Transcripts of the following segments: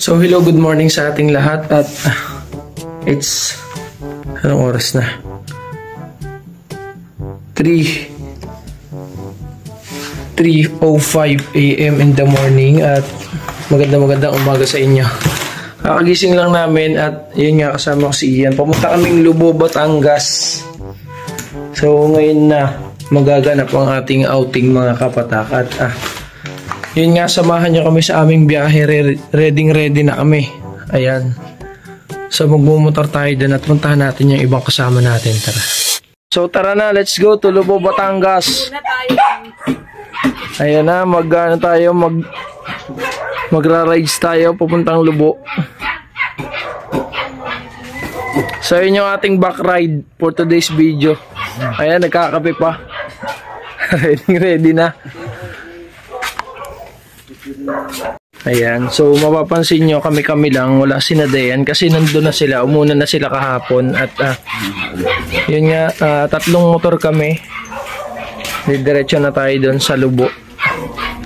So hello, good morning sa ating lahat at it's anong oras na? 3:05 AM in the morning at magandang umaga sa inyo. Kakagising lang namin at yun nga, kasama ko si Ian. Pumunta kaming Lubo, Batangas. So ngayon na magaganap ang ating outing mga kapatak at yun nga, samahan nyo kami sa aming biyahe. Ready na kami. Ayan. So magmumotor tayo dun at puntahan natin yung ibang kasama natin. Tara. So tara na, let's go to Lubo, Batangas. Ayan na, magra-rides tayo papuntang Lubo. So yun yung ating back ride for today's video. Ayan, nagkakape pa. Ready na. Ayan, so mapapansin nyo, kami lang, wala si Dayan kasi nandun na sila, umuna na sila kahapon at yun nga, 3 motor kami. Diretso na tayo doon sa Lubo.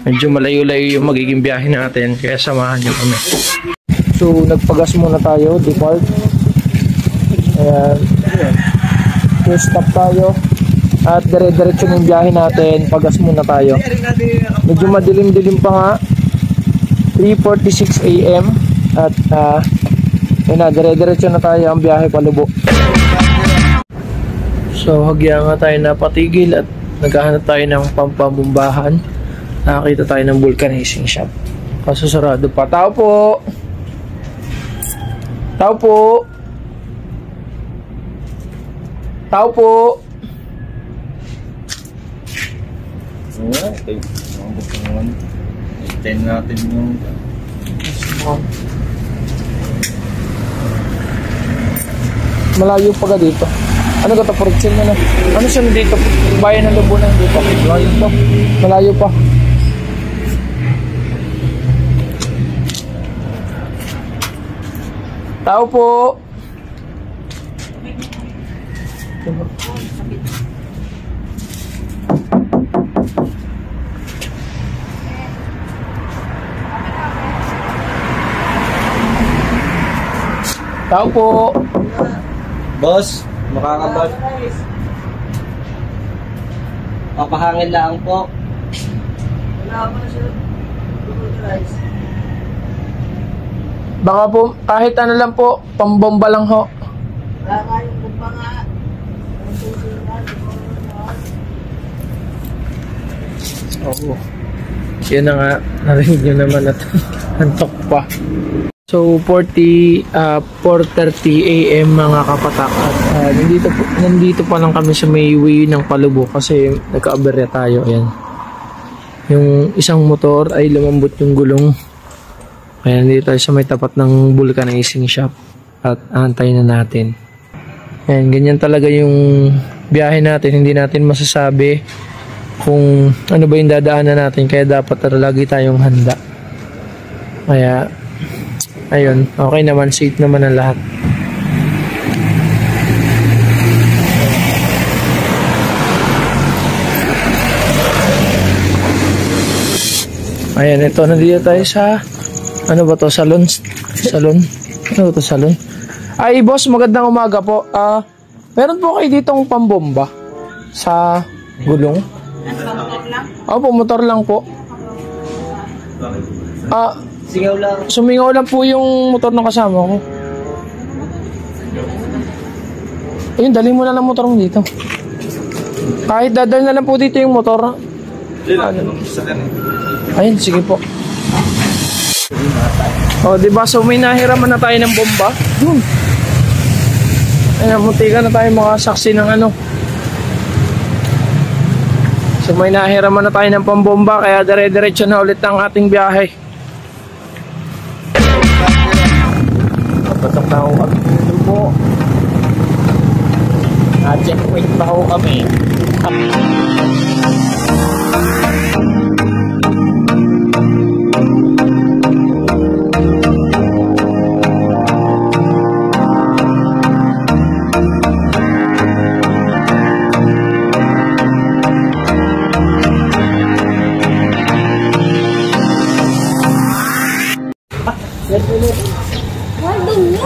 Medyo malayo-layo yung magiging biyahe natin, kaya samahan nyo kami. So nagpagas muna tayo, default. Ayan, so stop tayo at diretso ng biyahe natin, pagas muna tayo. Medyo madilim-dilim pa nga, 3:46 AM at yun na, diretso na tayo ang biyahe pa Lubo. So hagya nga tayo napatigil at naghahanap tayo ng pampabumbahan. Nakakita tayo ng vulcanizing shop, kaso sarado pa. Tao po! Tao po! Tao po! Okay. Extend natin yung malayo pa ka dito. Ano ka taportsin mo na? Ano siya dito? Bayan ng Lubo na dito. Malayo pa. Malayo pa. Tao po! Tao po! boss, makakabal. Papahangin lang po. Baka po, kahit ano lang po, pambomba lang ho. Oo. Yan na nga, narinig nyo naman at antok pa. So 4:30 AM mga kapatak at nandito pa lang kami sa may way ng Palubo kasi nagka-aberya tayo. Ayan. Yung isang motor ay lumambot yung gulong. Kaya nandito tayo sa may tapat ng vulcanizing shop at antayin na natin. Ayan, ganyan talaga yung biyahe natin. Hindi natin masasabi kung ano ba yung dadaanan natin, kaya dapat lagi tayong handa. Kaya ayun, okay naman, safe naman ang lahat. Ayan, ito, nandito tayo sa ano ba to? Salon? Ano ba to, salon? Ay, boss, magandang umaga po. Meron po kayo ditong pambomba sa gulong? Opo, motor lang po. Singaw lang. Sumingaw lang po yung motor ng kasama ko. Ayun, dalhin mo na lang motor mo dito. Kahit dadal na lang po dito yung motor. Ayun, sige po. O, diba? So, may nahiraman na tayo ng bomba. Ayun, muntikan na tayo mga saksi ng ano. So, may nahiraman na tayo ng pambomba, kaya dire-diretso na ulit ang ating biyahe. Patok na ho kami dito po. Checkpoint pa ho kami.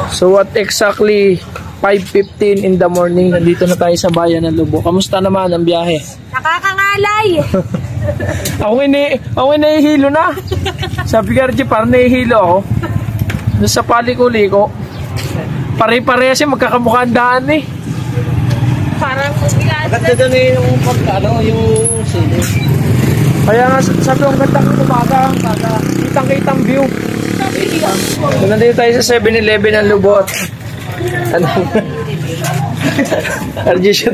So at exactly 5:15 in the morning, nandito na tayo sa bayan ng Lubo. Kamusta naman ang biyahe? Nakakangalay! Ako nahihilo na. Sabi ka Reggie, parang nahihilo ako. Doon sa paliko-liko. Pare-pare kasi magkakamukhaan daan eh. Parang Agad na doon yung yung sili. Kaya nga sabi ko, ang ganda ng umaga. Kitang-kitang view. So, nandito tayo sa 7-Eleven ng Lubot. Ano? RG siya.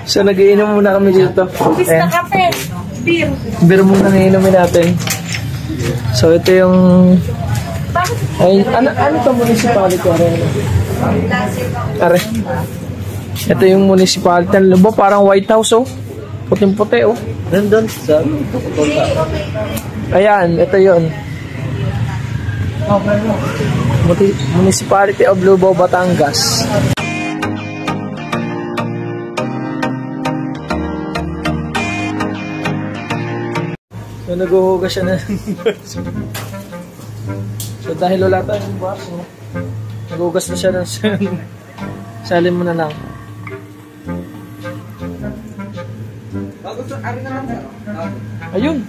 So nagiinom muna kami dito. Pista kape. Beer. Beer muna naiinumin natin. So ito yung ay, ano to municipality? Are. Ito yung municipality ng Lubo. Parang White House oh. Puting-puti oh. Nandun sa pupunta. Ayan, ito yun. Municipality of Lubo, Batangas. So naghuhugas siya na. So dahil wala tayong baso, naghuhugas na siya ng salin mo na lang. Ayun,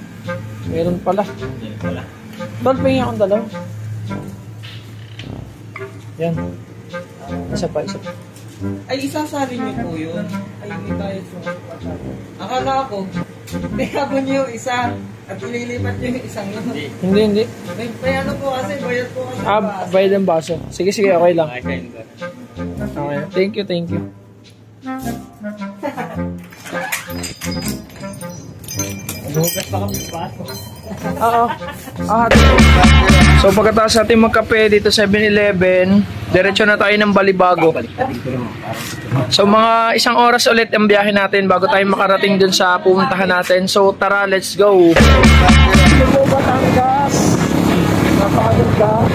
meron pala. Doon pahinga akong dalaw. Yan. Isa pa. Ay, isasali niyo po yun. Ay, hindi tayo akala ko, bayabon niyo yung isa at ililipat niyo yung isang yun. Hindi. May ano po kasi, bayad po kasi. Bayad ng baso. Sige, okay lang. Okay. Thank you. Bukas pa kami baso. Oo. So pagkatapos natin magkape dito sa 7-Eleven, diretso na tayo ng Balibago. So mga isang oras ulit ang biyahe natin bago tayo makarating dun sa pupuntahan natin. So tara, let's go! Batangas! Napakaganda!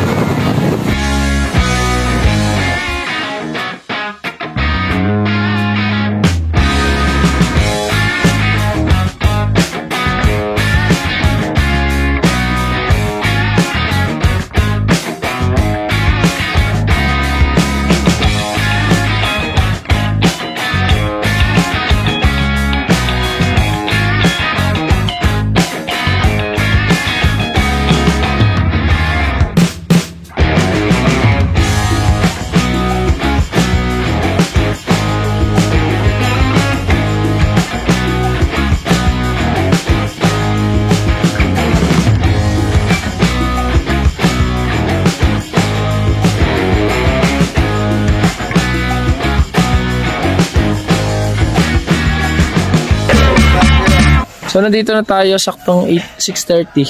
So nandito na tayo saktong 6:30.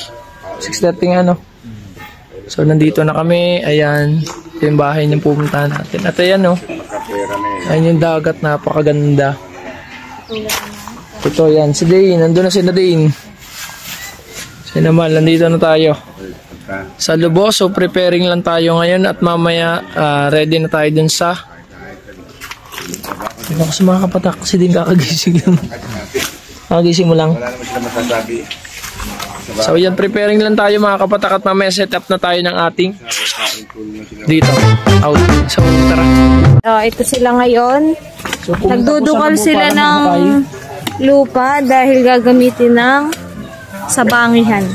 6:30 nga no. So nandito na kami. Ayan, ito yung bahay ng pupuntahan natin. At ayan no. Ayan yung dagat, napakaganda. Ito yan, si Dane. Nandun na si Nadine. Sinamal, nandito na tayo sa Lubo. So preparing lang tayo ngayon at mamaya ready na tayo dun sa ako sa mga kapatak kasi din kakagising lang. Kagising mo lang. Wala naman sila masasabi. So yan, preparing lang tayo mga kapatak at mamaya set up na tayo ng ating dito outfit. So tara. Ito sila ngayon. So, Nagdudukal sila ng lupa dahil gagamitin ng sabangihan.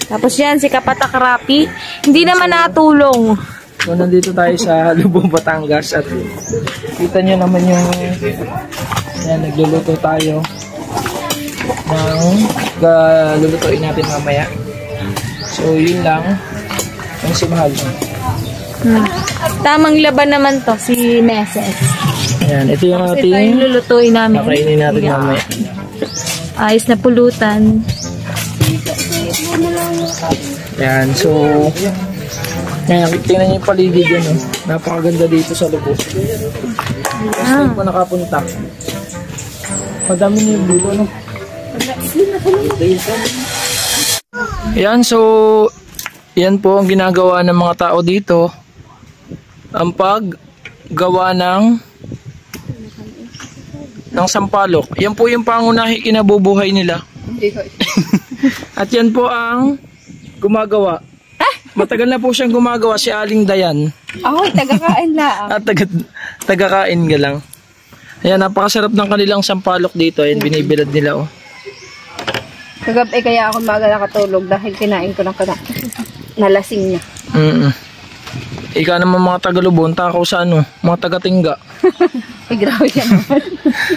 Tapos yan, si Kapatak Rapi. Hindi naman natulong. So nandito tayo sa Lubo, Batangas at kita nyo naman yung yan, nagluluto tayo ng lulutuin natin mamaya. So yun lang ang simahal. Tamang laban naman to si Meses. Ayan, ito yung Ito yung ating lulutuin namin. nakainin natin mamaya. Ayos na pulutan. Ayan, so ayan, tingnan niyo yung paligid yan. Oh. Napakaganda dito sa Lubo. Saan pa nakapunta? Madami niyo yung dito, no? Ayan, so yan po ang ginagawa ng mga tao dito. Ang paggawa ng sampalok. Yan po yung pangunahi kinabubuhay nila. At yan po ang gumagawa. Matagal na po siyang gumagawa si Aling Dayan. Ahoy, tagakain lang. At tagakain nga lang. Ayan, napakasarap ng kanilang sampalok dito. Ayan, binibilad nila oh. Kagabi kaya ako maga nakatulog dahil kinain ko ng nalasing niya. Ika naman mga taga-Lubon, takaw sa ano, mga taga-Tingga. Grabe yan naman.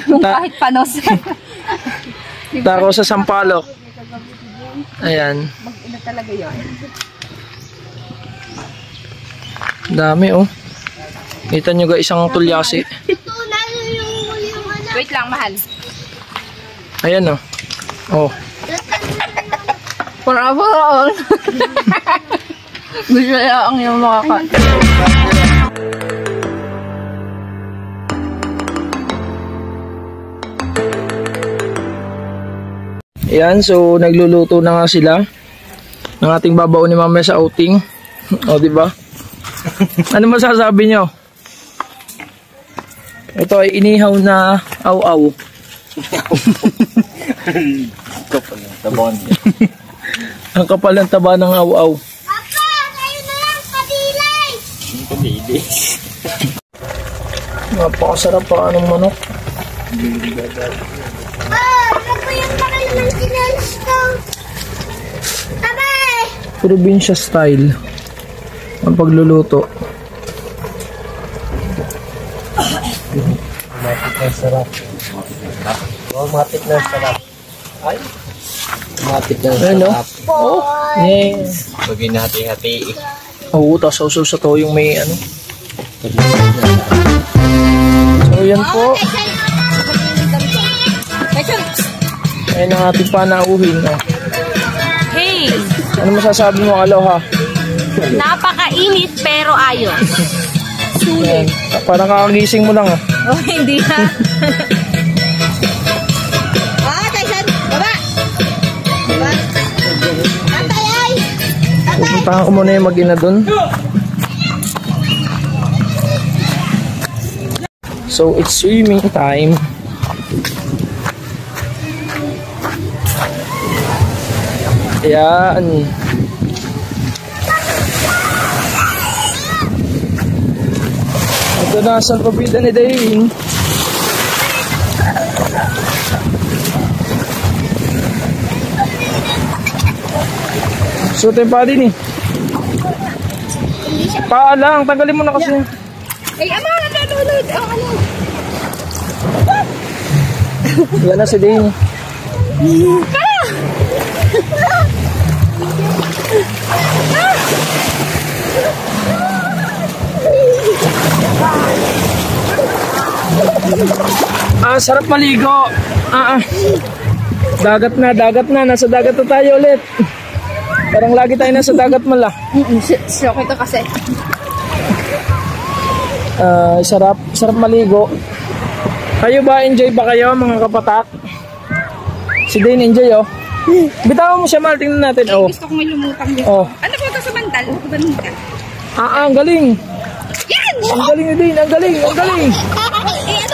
Kung kahit panos. Takaw sa sampalok. Ayan. Mag-ina talaga yun. Dami oh. Kita nyo ga isang tulyasi. Wait lang, mahal. Ayan oh. Oh. Para. Gusto niya ang iyong makakain. Ayan, so nagluluto na nga sila ng ating babaon ni Mama sa outing. O, di ba? Ano masasabi nyo? Ito ay inihaw na aw-aw. Ang kapal ng taba ng aw-aw. Papa, kayo na lang, kadilay! Kadilay. Napakasarap pa anong manok. Ano po yung pakalaman sinals ko? Abay! Probinsya style ang pagluluto. Matik na sarap. Oh, matik na sarap. Ay. Matik na sarap. Oh, yeah. Bagay na hati-hati. Oo, tapos sausaw sa to yung may ano. So yan po. Ayun ang ating panauhin. Oh. Hey! Ano masasabi mo, Aloha? Napakainit pero ayos. Ayan. Parang kakagising mo lang. Oh. Oh, hindi ha? Tyson! Baba! Baba! Tatay ay! Pupuntahan ko muna yung mag-ina dun. So, it's swimming time. Ayan. Ito na sa pabida ni Dane. So, tayo pa din eh. Paa lang, tanggalin mo na kasi. Ay, ama, nalulod. Oh, ano? Yan na si Dane. Sarap maligo. Dagat na. Nasa dagat na tayo ulit. Parang lagi tayo nasa dagat mala. Shock ito kasi. Sarap maligo. Kayo ba, enjoy ba kayo mga kapatak? Si Dane enjoy oh. Bitawan mo siya, Mal, tingnan natin. Oh. Gusto ko may lumutang dito. Oh. Ano ba ito sa mandal? Bandal. Ang galing. Yan! Ang galing ni Dane, ang galing. Ano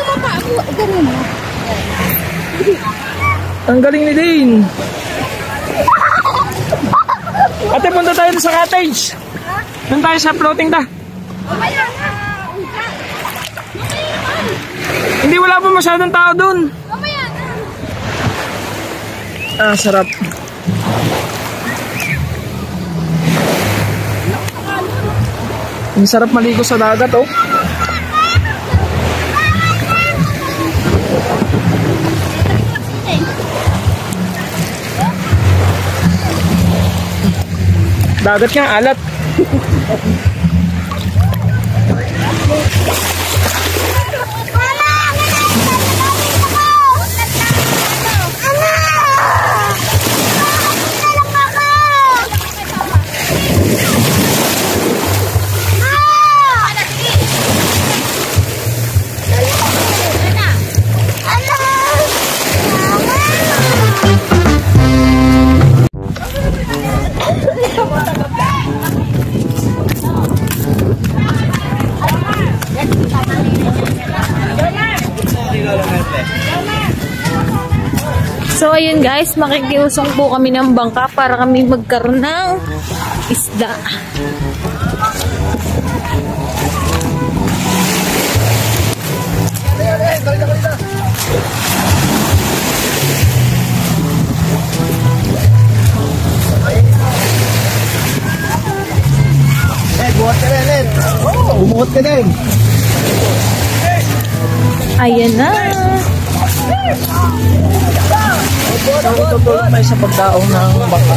mo pa? Ganun mo. Ang galing ni Dane. Ate, punta tayo sa cottage. Doon tayo sa floating ta. Mamaya na. Hindi, wala pa masyadong tao doon. Mamaya na. Sarap. Ang sarap maligo sa dagat, oh. Dagat nga, alat. So ayun guys, makikiusong po kami ng bangka para kami magkaroon ng isda. isda. Buhat ka rin. Bumuhat ka din. Ayan na. So, tutulong tayo sa pagdaong ng baka.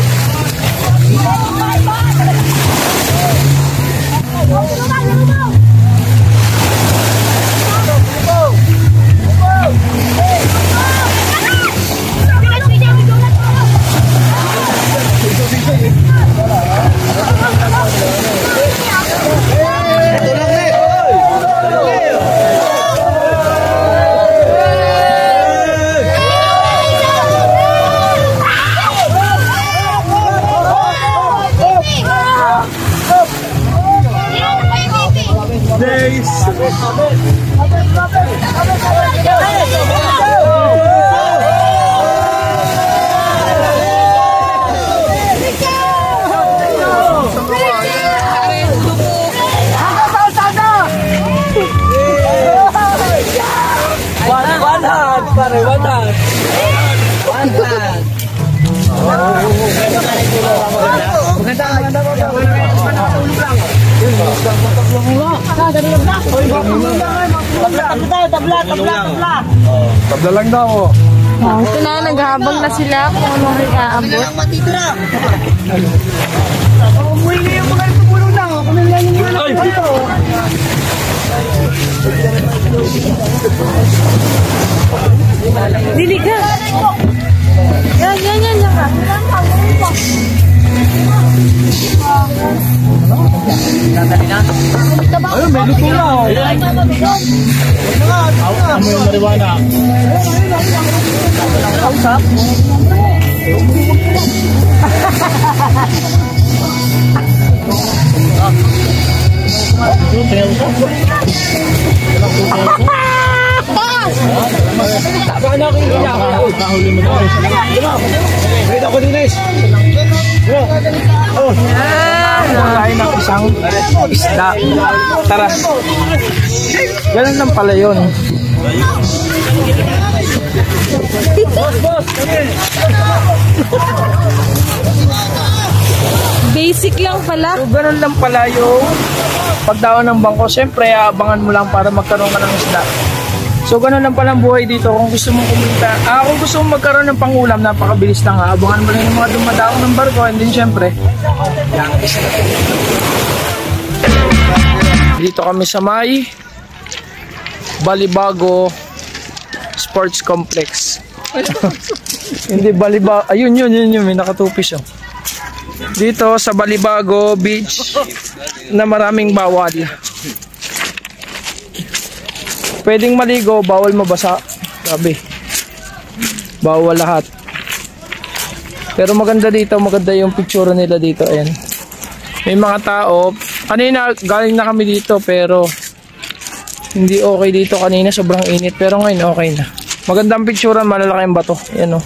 Tabla lang daw. Oh, ito na, naghahabang na sila kung ano may aabot. Dili ka. Yan ka. Ayun, may luto na. Amoy yung marijuana. Kausap? Tama na ako yung pinaka. Kahuli mo na. Wait ako din, guys. Tayo ng isang isda. Tara. Ganun lang pala yun. Basic lang pala. So, ganun lang pala yung pagdaon ng bangko. Siyempre, abangan mo lang para magkaroon ka ng isda. So, ganun lang pala ang buhay dito. Kung gusto mong kumita, kung gusto mong magkaroon ng pangulam, napakabilis lang. Abangan mo lang yung mga dumadaong ng barko. And then, siyempre, yan, isda. Dito kami sa may Balibago Sports Complex. Hindi Balibago. Ayun, yun. May nakatupis yun. Dito sa Balibago Beach na maraming bawal. Pwedeng maligo, bawal mabasa. Sabi. Bawal lahat. Pero maganda dito, maganda yung picture nila dito. Ayan. May mga tao. Kanina galing na kami dito pero hindi okay dito kanina, sobrang init. Pero ngayon okay na. Magandang picturean, malalaki ang bato. Ayan o.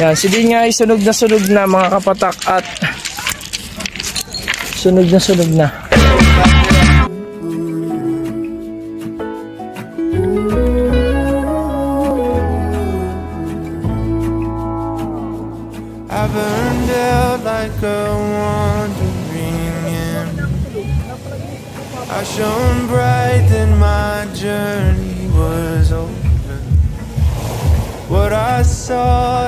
Yan, si Din nga ay sunog na mga kapatak at sunog na. I burned out like a wandering end. I shone bright and my journey was over. What I saw